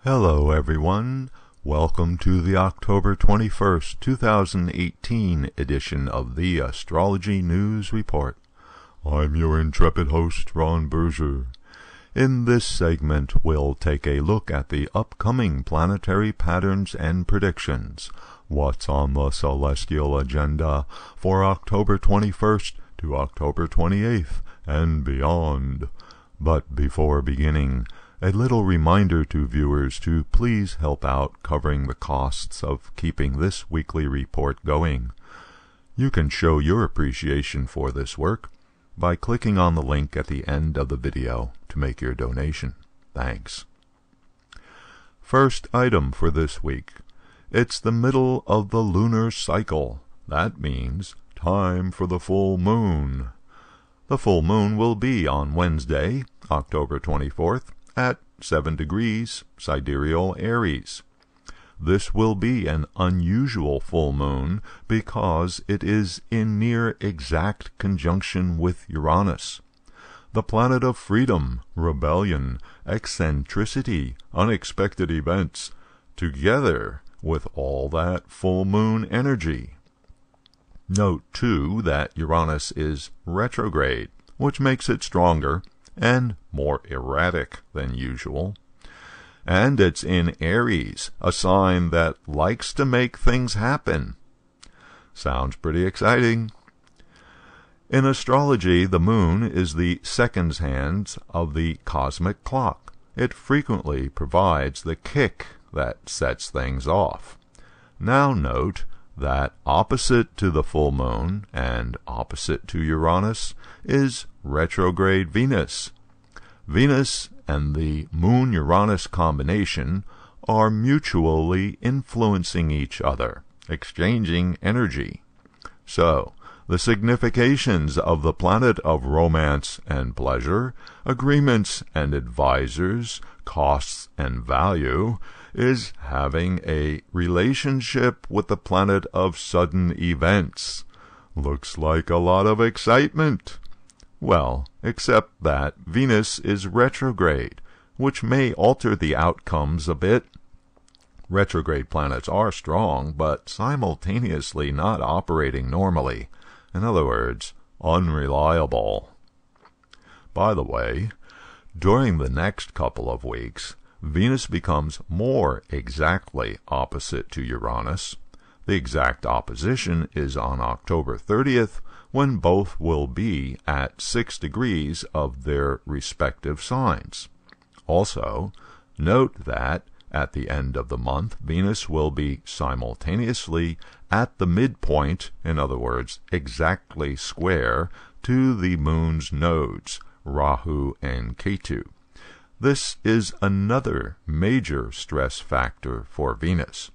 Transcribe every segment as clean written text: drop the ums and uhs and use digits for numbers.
Hello everyone, welcome to the October 21st, 2018 edition of the Astrology News Report. I'm your intrepid host, Ron Berger. In this segment, we'll take a look at the upcoming planetary patterns and predictions. What's on the celestial agenda for October 21st to October 28th and beyond. But before beginning, a little reminder to viewers to please help out covering the costs of keeping this weekly report going. You can show your appreciation for this work by clicking on the link at the end of the video to make your donation. Thanks. First item for this week. It's the middle of the lunar cycle. That means time for the full moon. The full moon will be on Wednesday, October 24th, at 7 degrees sidereal Aries. This will be an unusual full moon because it is in near exact conjunction with Uranus, the planet of freedom, rebellion, eccentricity, unexpected events, together with all that full moon energy. Note, too, that Uranus is retrograde, which makes it stronger and more erratic than usual. And it's in Aries, a sign that likes to make things happen. Sounds pretty exciting. In astrology, the moon is the seconds hand of the cosmic clock. It frequently provides the kick that sets things off. Now note that opposite to the full moon and opposite to Uranus is retrograde Venus. Venus and the Moon-Uranus combination are mutually influencing each other, exchanging energy. So, the significations of the planet of romance and pleasure, agreements and advisors, costs and value, is having a relationship with the planet of sudden events. Looks like a lot of excitement. Well, except that Venus is retrograde, which may alter the outcomes a bit. Retrograde planets are strong, but simultaneously not operating normally. In other words, unreliable. By the way, during the next couple of weeks, Venus becomes more exactly opposite to Uranus. The exact opposition is on October 30th, when both will be at 6 degrees of their respective signs. Also, note that at the end of the month, Venus will be simultaneously at the midpoint, in other words, exactly square, to the moon's nodes, Rahu and Ketu. This is another major stress factor for Venus.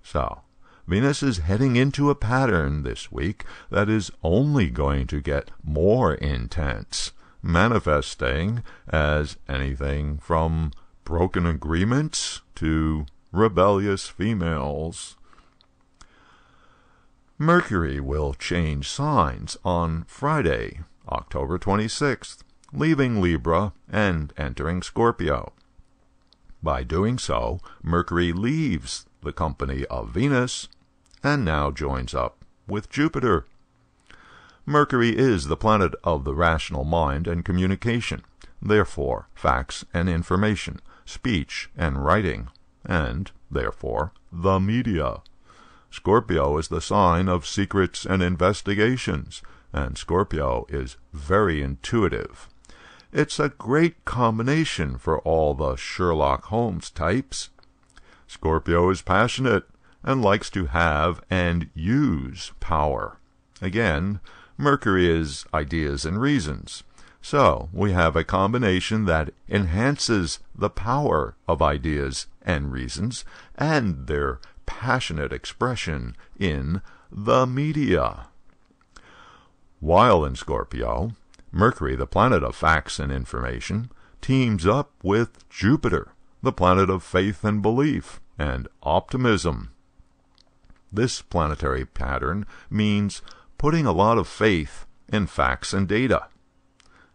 So, Venus is heading into a pattern this week that is only going to get more intense, manifesting as anything from broken agreements to rebellious females. Mercury will change signs on Friday, October 26th, leaving Libra and entering Scorpio. By doing so, Mercury leaves the company of Venus and now joins up with Jupiter. Mercury is the planet of the rational mind and communication, therefore facts and information, speech and writing, and therefore the media. Scorpio is the sign of secrets and investigations, and Scorpio is very intuitive. It's a great combination for all the Sherlock Holmes types. Scorpio is passionate and likes to have and use power. Again, Mercury is ideas and reasons. So we have a combination that enhances the power of ideas and reasons and their passionate expression in the media. While in Scorpio, Mercury, the planet of facts and information, teams up with Jupiter, the planet of faith and belief and optimism. This planetary pattern means putting a lot of faith in facts and data.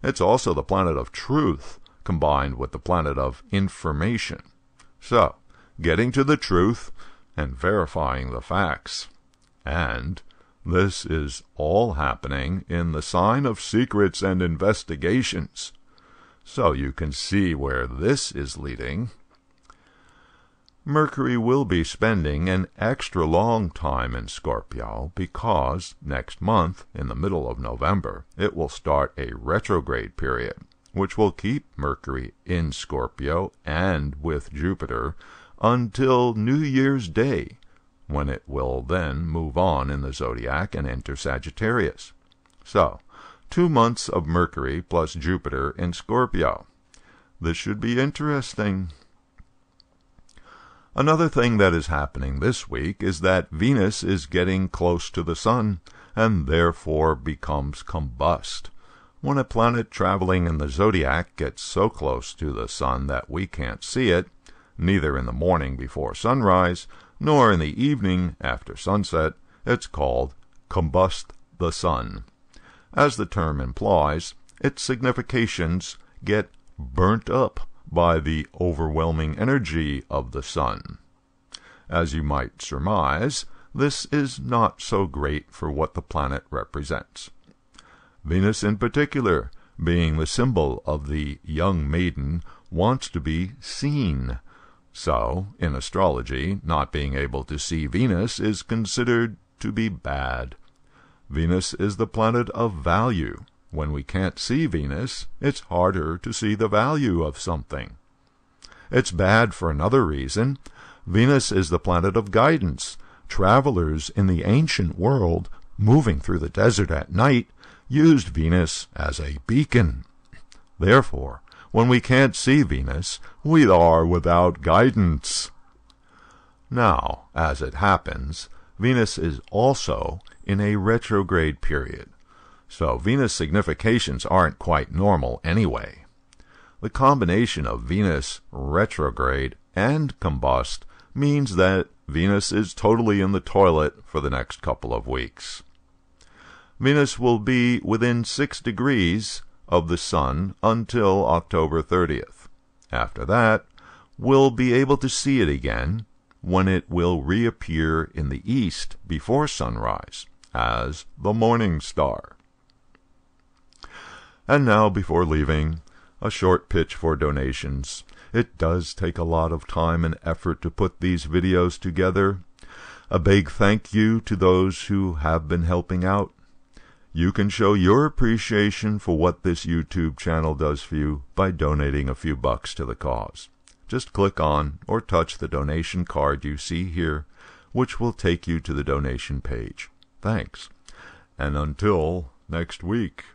It's also the planet of truth combined with the planet of information. So, getting to the truth and verifying the facts. And this is all happening in the sign of secrets and investigations. So you can see where this is leading. Mercury will be spending an extra long time in Scorpio because next month, in the middle of November, it will start a retrograde period, which will keep Mercury in Scorpio and with Jupiter until New Year's Day, when it will then move on in the Zodiac and enter Sagittarius. So, 2 months of Mercury plus Jupiter in Scorpio. This should be interesting. Another thing that is happening this week is that Venus is getting close to the Sun and therefore becomes combust. When a planet traveling in the Zodiac gets so close to the Sun that we can't see it, neither in the morning before sunrise, nor in the evening after sunset, it's called combust the Sun. As the term implies, its significations get burnt up by the overwhelming energy of the Sun. As you might surmise, this is not so great for what the planet represents. Venus in particular, being the symbol of the young maiden, wants to be seen. So, in astrology, not being able to see Venus is considered to be bad. Venus is the planet of value. When we can't see Venus, it's harder to see the value of something. It's bad for another reason. Venus is the planet of guidance. Travelers in the ancient world, moving through the desert at night, used Venus as a beacon. Therefore, when we can't see Venus, we are without guidance. Now, as it happens, Venus is also in a retrograde period. So Venus significations aren't quite normal anyway. The combination of Venus, retrograde, and combust means that Venus is totally in the toilet for the next couple of weeks. Venus will be within 6 degrees of the Sun until October 30th. After that, we'll be able to see it again when it will reappear in the east before sunrise as the morning star. And now, before leaving, a short pitch for donations. It does take a lot of time and effort to put these videos together. A big thank you to those who have been helping out. You can show your appreciation for what this YouTube channel does for you by donating a few bucks to the cause. Just click on or touch the donation card you see here, which will take you to the donation page. Thanks. And until next week.